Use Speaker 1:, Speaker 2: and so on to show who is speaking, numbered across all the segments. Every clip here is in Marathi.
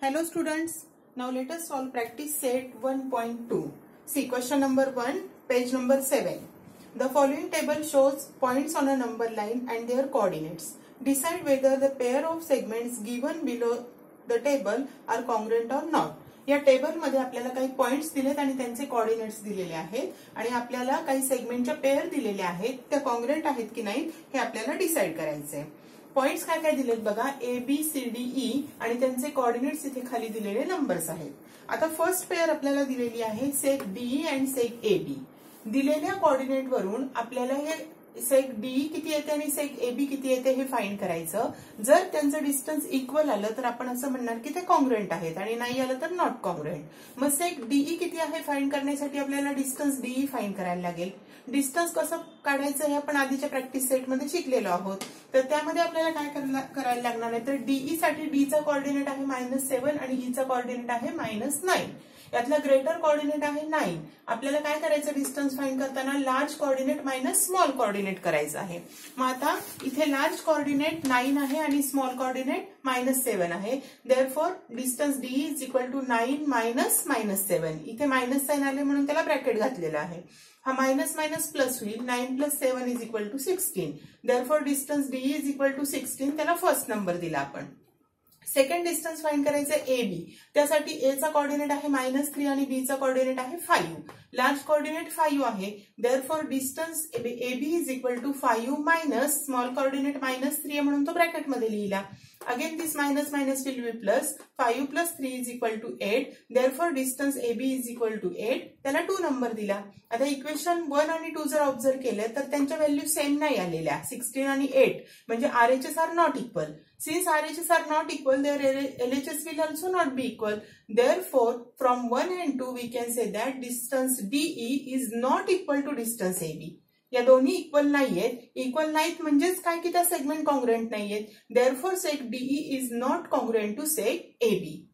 Speaker 1: Hello students, now let us solve practice set 1.2. See question number 1, page number 7. The following table shows points on a number line and their coordinates. Decide whether the pair of segments given below the table are congruent or not. या टेबल मध्ये आपल्याला काही पॉइंट्स दिलेत आणि त्यांचे कोऑर्डिनेट्स दिलेले आहेत आणि आपल्याला काही सेगमेंटच्या पेअर दिलेले आहेत, त्या कॉन्ग्रुएंट आहेत की नाही हे आपल्याला डिसाइड करायचे. पॉइंट्स काय काय दिलेत बघा, A B C D E आणि त्यांचे कोऑर्डिनेट्स इथे खाली दिलेले नंबर्स आहेत. आता फर्स्ट पेअर आपल्याला दिलेली आहे सेग डीई अँड सेग ए बी. दिलेल्या कोऑर्डिनेट वरून आपल्याला हे सेग डीई किती येते आणि सेग ए बी किती येते हे फाइंड करायचं. जर त्यांचं डिस्टन्स इक्वल आलं तर आपण असं म्हणणार की ते कॉन्ग्रुएंट आहेत आणि नाही आलं तर नॉट कॉन्ग्रुएंट. मग सेग डीई किती आहे फाइंड करण्यासाठी आपल्याला डिस्टन्स डीई फाइंड करायला लागेल. डिस्टन्स कसं काढायचं हे आपण आधीच्या प्रॅक्टिस सेट मध्ये शिकलेलो आहोत. तर त्यामध्ये आपल्याला काय करायला लागणार आहे, तर डीई साठी डी चा कोऑर्डिनेट आहे -7 आणि ई चा कोऑर्डिनेट आहे -9. यातला ग्रेटर कोऑर्डिनेट आहे 9. आपल्याला काय करायचं डिस्टन्स फाइंड करताना large coordinate minus small coordinate करायचं आहे. मग आता इथे लार्ज कोऑर्डिनेट 9 आहे आणि स्मॉल कोऑर्डिनेट -7 आहे. Therefore distance D is equal to 9 minus -7. इथे मायनस साइन आले म्हणून त्याला ब्रॅकेट घातलेला आहे. हा मायनस मायनस प्लस होईल. 9 + 7 is equal to 16. Therefore distance D is equal to 16. त्याला फर्स्ट नंबर दिला आपण. सेकंड डिस्टन्स फाइंड करायचं ए बी. त्यासाठी ए चा कोऑर्डिनेट आहे -3 आणि बी चा कोऑर्डिनेट आहे 5. लार्ज कोऑर्डिनेट 5 आहे. Therefore distance A B is equal to 5 minus small coordinate -3 म्हणून तो ब्रॅकेट मध्ये लिहिला. Again this minus minus will be plus. 5 + 3 is equal to 8. Therefore distance AB is equal to 8. त्याला 2 नंबर दिला. आता इक्वेशन 1 आणि 2 जर ऑब्झर्व केले तर त्यांच्या व्हॅल्यू सेम नाही आलेल्या. 16 आणि 8 म्हणजे RHS are not equal. Since RHS are not equal, their LHS will also not be equal. Therefore, from 1 and 2 we can say that distance DE is not equal to distance AB. या दोन्ही इक्वल नाहीयेत. इक्वल नाहीत म्हणजेच काय की त्या सेगमेंट कॉन्ग्रुएंट नाहीयेत. Therefore seg DE is not congruent to seg A B.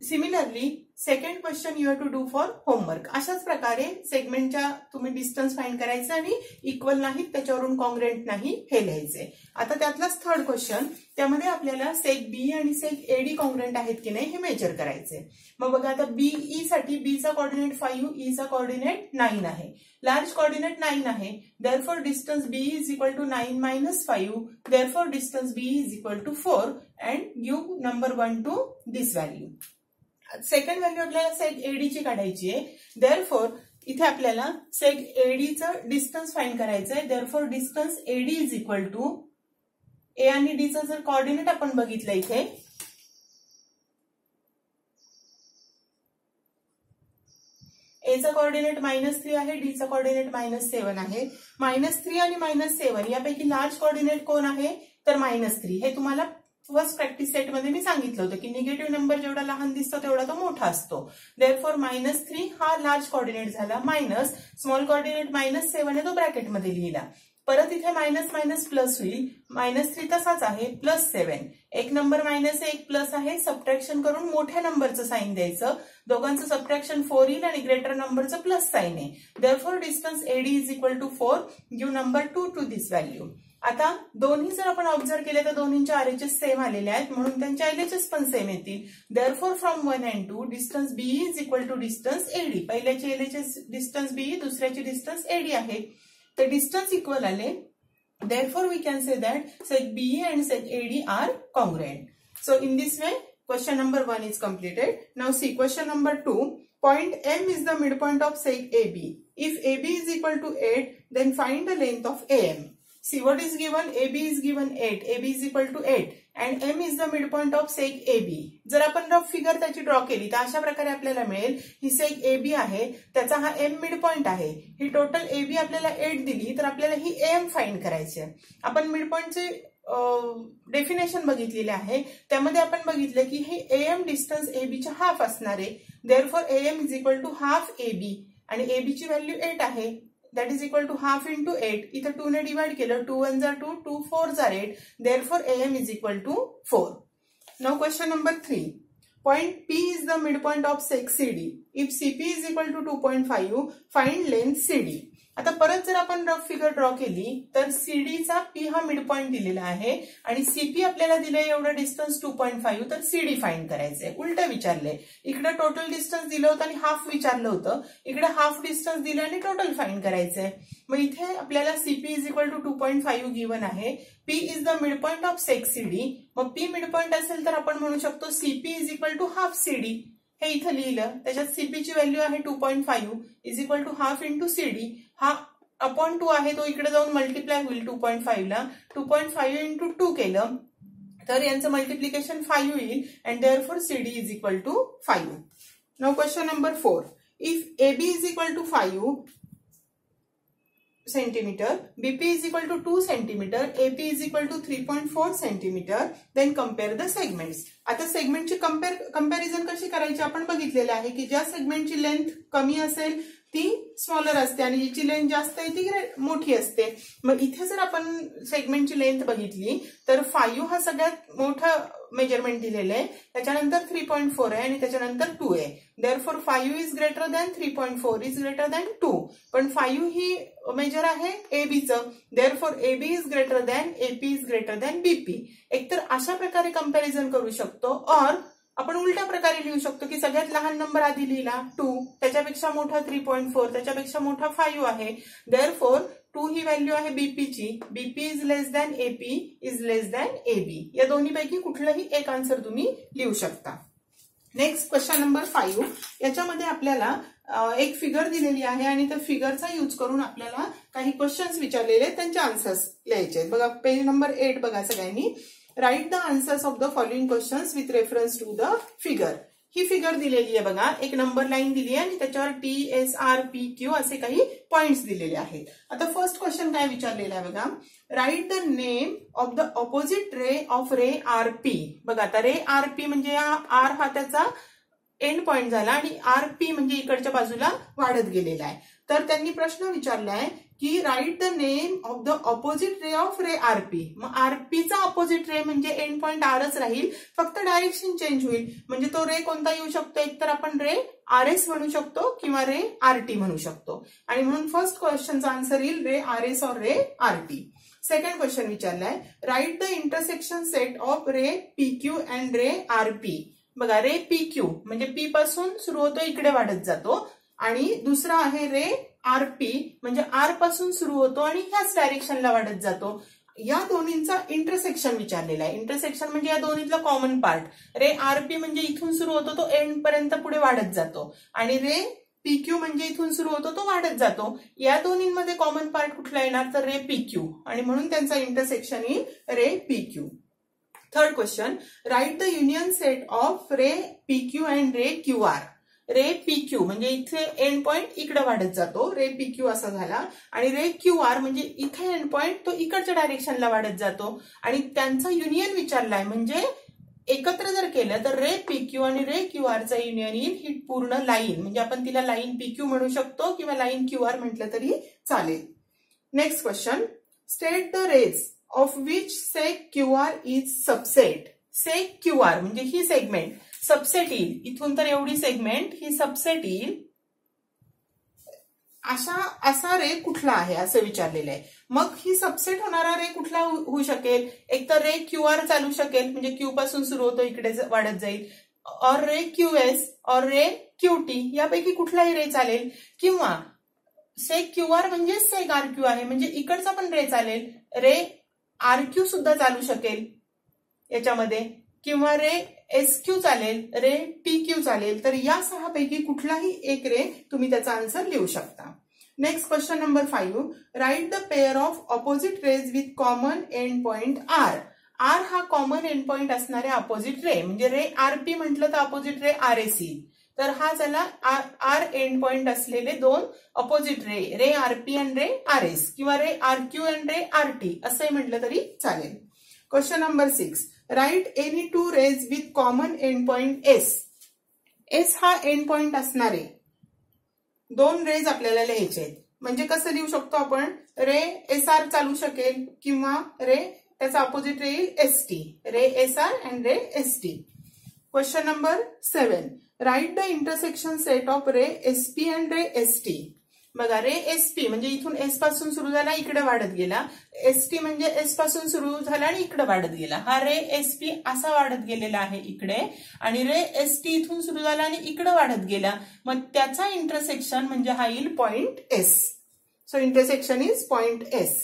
Speaker 1: Similarly second question you have to do for homework. अशाच प्रकारे सेगमेंटच्या तुम्ही डिस्टन्स फाइंड करायचं आणि इक्वल नाहीत त्याच्यावरून कॉन्ग्रुएंट नाही हे लिहायचे. आता त्यातलाच थर्ड क्वेश्चन, त्यामध्ये आपल्याला सेग बी आणि सेग एडी कॉन्ग्रुएंट आहेत की नाही हे मेजर करायचे. मग बघा आता बीई साठी बी चा कोऑर्डिनेट 5, ई चा कोऑर्डिनेट 9 आहे. लार्ज कोऑर्डिनेट 9 आहे. Therefore distance B is equal to 9 minus 5. Therefore distance B is equal to 4 and give number 1 to this value. Second value आपल्याला सेग एडी ची काढायची आहे. देअरफॉर इथे आपल्याला सेग एडीचं डिस्टन्स फाइंड करायचं आहे. Therefore distance AD is equal to A आणि डी चं जर कोऑर्डिनेट आपण बघितलं इथे ए चा कोऑर्डिनेट -3 आहे, डी चा कोऑर्डिनेट -7 आहे. -3 आणि -7 यापैकी लार्ज कोऑर्डिनेट कोण आहे तर -3. हे तुम्हाला फर्स्ट प्रॅक्टिस सेट मध्ये मी सांगितलं होतं की निगेटिव्ह नंबर जेवढा लहान दिसतो तेवढा तो मोठा असतो. देअरफॉर -3 हा लार्ज कोऑर्डिनेट झाला. मायनस स्मॉल कोऑर्डिनेट -7 आहे तो ब्रॅकेट मध्ये लिहिला. परत इथे मायनस मायनस प्लस होईल. -3 तसाच आहे. +7 एक नंबर -1 प्लस आहे. सबट्रॅक्शन करून मोठ्या नंबरचं साइन द्यायचं. दोघांचं सबट्रॅक्शन 4 येईल आणि ग्रेटर नंबरचं प्लस साइन आहे. Therefore distance AD is equal to 4. Give number 2 to this value. आता दोन्ही जर आपण ऑब्झर्व केले तर दोन्हींच्या RHS सेम आलेले आहेत म्हणून त्यांच्या LHS पण सेम येतील. Therefore from 1 and 2 distance B is equal to distance AD. पहिल्याचे LHS डिस्टन्स बी, दुसऱ्याचे डिस्टन्स एडी आहे. तर डिस्टन्स इक्वल आले. Therefore we can say that seg BE and seg AD are congruent. So in this way question number 1 is completed. Now see question number 2. Point M is the midpoint of seg AB. If AB is equal to 8, then find the length of AM. See what is given, AB is given 8, AB is equal to 8 and M is the midpoint of seg AB. जर आपण रफ फिगर त्याची ड्रॉ केली तर अशा प्रकारे आपल्याला मिळेल. ही सेग AB आहे, त्याचा हा M मिड पॉइंट आहे. ही टोटल AB आपल्याला 8 दिली तर आपल्याला ही AM फाइंड करायची आहे. आपण मिड पॉइंटचे डेफिनेशन बघितलेले आहे. त्यामध्ये आपण बघितलं की हे AM डिस्टन्स AB च्या हाफ असणार आहे. Therefore AM is equal to half AB आणि AB ची व्हॅल्यू 8 आहे. that is equal to half into 8. इथं 2 ने डिवाइड केलं. 2 1 are 2, 2 4 are 8. Therefore AM is equal to 4. Now question number 3. Point P is the midpoint of seg CD. If CP is equal to 2.5, find length CD. आता परत जर आपण रफ फिगर ड्रॉ केली तर सीडीचा पी हा मिड पॉइंट दिलेला आहे आणि सीपी आपल्याला दिलंय एवढं डिस्टन्स 2.5, तर सीडी फाइंड करायचंय. उलट विचारलंय, इकडे टोटल डिस्टन्स दिलं होतं आणि हाफ विचारलं होतं, इकडे हाफ डिस्टन्स दिलं आणि टोटल फाइंड करायचंय. मग इथे आपल्याला CP is equal to 2.5 given आहे. P is the mid point of seg CD. मग पी मिड पॉइंट असेल तर आपण म्हणू शकतो CP is equal to half CD. हे इथं लिहिलं, त्याच्यात सीपीची व्हॅल्यू आहे 2.5 is equal to half into CD. हा अपॉन 2 आहे, तो इकडे जाऊन मल्टिप्लाय होईल 2.5 ला. 2.5 इंटू 2 केलं तर यांचं मल्टिप्लिकेशन 5 येईल and therefore CD is equal to 5. Now question number 4. If AB is equal to 5 centimetre, BP is equal to 2 centimetre, AP is equal to 3.4 centimetre, then compare the segments. आता सेगमेंटची कंपॅरिझन कशी करायची आपण बघितलेलं आहे की ज्या सेगमेंटची लेंथ कमी असेल ती स्मॉलर असते आणि जिची लेंथ जास्त आहे ती मोठी असते. मग इथे जर आपण सेगमेंटची लेंथ बघितली तर 5 हा सगळ्यात मोठा मेजरमेंट दिलेलं आहे, त्याच्यानंतर 3.4 आहे आणि त्याच्यानंतर 2 आहे. Therefore 5 is greater than 3.4 is greater than 2. पण 5 ही मेजर आहे एबीचं, therefore AB is greater than AP is greater than BP. एकतर अशा प्रकारे कंपॅरिझन करू शकतो और आपण उलट्या प्रकारे लिहू शकतो की सगळ्यात लहान नंबर आधी लिहिला 2, त्याच्यापेक्षा मोठा 3.4, त्याच्यापेक्षा मोठा 5 आहे. देअरफॉर 2 ही व्हॅल्यू आहे बीपीची. BP is less than AP is less than AB. या दोन्हीपैकी कुठलंही एक आन्सर तुम्ही लिहू शकता. Next question number 5. याच्यामध्ये आपल्याला एक फिगर दिलेली आहे आणि त्या फिगरचा यूज करून आपल्याला काही क्वेश्चन्स विचारलेले आहेत, त्यांचे आन्सर्स लिहायचे आहेत. बघा पेज नंबर 8 बघा सगळ्यांनी. Write the answers of the following questions with reference to the figure. ही फिगर दिलेली आहे बघा, एक नंबर लाईन दिली आहे आणि त्याच्यावर T S R P Q असे काही पॉइंट्स दिलेले आहेत. आता फर्स्ट क्वेश्चन काय विचारलेला आहे बघा, write the name of the opposite ray of ray R P. बघा आता रे आर पी म्हणजे आर हा त्याचा एंड पॉइंट झाला आणि आर पी म्हणजे इकडच्या बाजूला वाढत गेलेला आहे. तर त्यांनी प्रश्न विचारलाय की right the name of the opposite ray of ray RP. मग आरपीचा ऑपोजिट रे म्हणजे एंड पॉइंट आरच राहील, फक्त डायरेक्शन चेंज होईल. म्हणजे तो रे कोणता येऊ शकतो, एकतर आपण रे आर एस म्हणू शकतो किंवा रे आर टी म्हणू शकतो. आणि म्हणून फर्स्ट क्वेश्चनचा आन्सर येईल रे आर एस और ray R T. Second question विचारलाय, write the intersection set of ray P Q and ray R P. बघा रे पी क्यू म्हणजे पी पासून सुरू होतो इकडे वाढत जातो आणि दुसरा आहे रे आर पी म्हणजे आर पासून सुरू होतो आणि ह्याच डायरेक्शनला वाढत जातो. या दोन्हींचा इंटरसेक्शन विचारलेला आहे. इंटरसेक्शन म्हणजे या दोन्हीतला कॉमन पार्ट. रे आर पी म्हणजे इथून सुरू होतो तो एंड पर्यंत पुढे वाढत जातो आणि रे पी क्यू म्हणजे इथून सुरू होतो तो वाढत जातो. या दोन्हींमध्ये कॉमन पार्ट कुठला येणार तर रे पी क्यू आणि म्हणून त्यांचा इंटरसेक्शन येईल ray P Q. Third question, write the union set of ray P Q and ray Q R. Ray P Q म्हणजे इथे एंड पॉइंट इकडे वाढत जातो, रे पी क्यू असा झाला. आणि रे क्यू आर म्हणजे इथे एंड पॉइंट तो इकडच्या डायरेक्शनला वाढत जातो आणि त्यांचा युनियन विचारलाय. म्हणजे एकत्र जर केलं तर रे पी क्यू आणि रे क्यू आरचा युनियन येईल ही पूर्ण लाईन. म्हणजे आपण तिला लाईन पी क्यू म्हणू शकतो किंवा लाईन क्यू आर म्हटलं तरी चालेल. Next question, state the rays of which seg Q R is subset. Seg Q R म्हणजे ही सेगमेंट सबसेट येईल. इथून तर एवढी सेगमेंट ही सबसेट येईल. असा रे कुठला आहे असं विचारलेलं आहे. मग ही सबसेट होणारा रे कुठला होऊ शकेल, एक तर रे क्यू आर चालू शकेल म्हणजे क्यू पासून सुरू होतो इकडे वाढत जाईल, और रे क्यू एस और रे क्यू टी यापैकी कुठलाही रे चालेल. किंवा सेक क्यू आर म्हणजे सेक आर क्यू आहे म्हणजे इकडचा पण रे चालेल. रे आर क्यू सुद्धा चालू शकेल याच्यामध्ये किंवा रे एस क्यू चालेल, रे टी क्यू चालेल. तर या 6 पैकी कुठलाही एक रे तुम्ही त्याचा आन्सर लिहू शकता. Next question number 5, write the pair of opposite rays with common end point R. R हा कॉमन एंड पॉइंट असणारे ऑपोजिट रे म्हणजे रे आर पी म्हटलं तर ऑपोजिट रे आर एस येईल. तर हा झाला आर एंड पॉइंट असलेले दोन opposite ray, ray R P and ray R S किंवा ray R Q and ray R T असंही म्हटलं तरी चालेल. Question number 6, write any 2 rays with common end point S. S हा एंड पॉइंट असणारे 2 रेज आपल्याला लिहायचे आहेत. म्हणजे कसं लिहू शकतो आपण, रे एस आर चालू शकेल किंवा रे त्याचा ऑपोजिट रे येईल S T, ray S R and ray S T. Question number 7, write the intersection set of ray S P and ray S T. बघा रे एस पी म्हणजे इथून एस पासून सुरू झाला इकडे वाढत गेला, एस टी म्हणजे एस पासून सुरू झाला आणि इकडे वाढत गेला. हा रे एस पी असा वाढत गेलेला आहे इकडे, आणि रे एस टी इथून सुरू झाला आणि इकडे वाढत गेला. मग त्याचा इंटरसेक्शन म्हणजे हा येईल point S. So intersection is point S.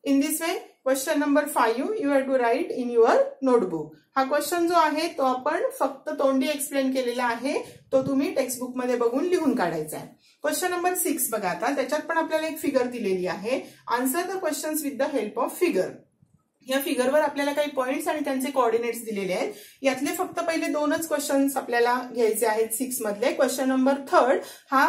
Speaker 1: In this way question number 5 you have to write in your notebook. हा क्वेश्चन जो आहे तो आपण फक्त तोंडी एक्सप्लेन केलेला आहे, तो तुम्ही टेक्स्टबुक मध्ये बघून लिहून काढायचा आहे. क्वेश्चन नंबर 6 बघा आता, त्याच्यात पण आपल्याला एक फिगर दिलेली आहे. Answer the questions with the help of figure. या फिगरवर आपल्याला काही पॉइंट्स आणि त्यांचे कोऑर्डिनेट्स दिलेले आहेत. यातले फक्त पहिले 2च क्वेश्चन्स आपल्याला घ्यायचे आहेत 6 मधले. क्वेश्चन नंबर 3 हा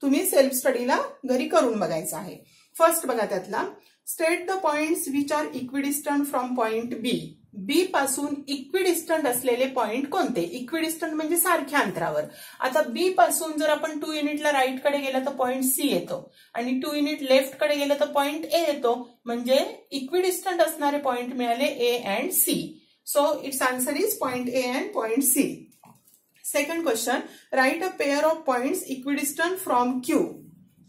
Speaker 1: तुम्ही सेल्फ स्टडीला घरी करून बघायचा आहे. फर्स्ट बघा त्यातला, state the points which are equidistant from point B. B पासून इक्विडिस्टंट असलेले पॉइंट कोणते? इक्विडिस्टंट म्हणजे सारख्या अंतरावर. आता बी पासून जर आपण 2 युनिटला राईट कडे गेलं तर पॉइंट सी येतो, आणि 2 युनिट लेफ्ट कडे गेलं तर पॉइंट ए येतो. म्हणजे इक्विडिस्टंट असणारे पॉइंट मिळाले A and C. So it's answer is point A and point C. Second question, write a pair of points equidistant from Q.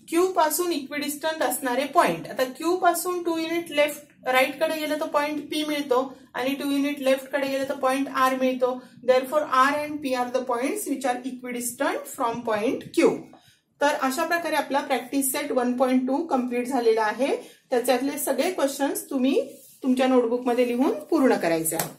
Speaker 1: Q पासून इक्विडिस्टंट असणारे पॉइंट. आता क्यू पासून 2 युनिट लेफ्ट राईट कडे गेलं तर पॉइंट पी मिळतो, आणि 2 युनिट लेफ्ट कडे गेलं तर पॉइंट आर मिळतो. Therefore R and P are the points which are equidistant from point Q. तर अशा प्रकारे आपला प्रॅक्टिस सेट 1.2 कम्प्लीट झालेला आहे. त्याच्यातले सगळे क्वेश्चन्स तुम्ही तुमच्या नोटबुकमध्ये लिहून पूर्ण करायचे आहेत.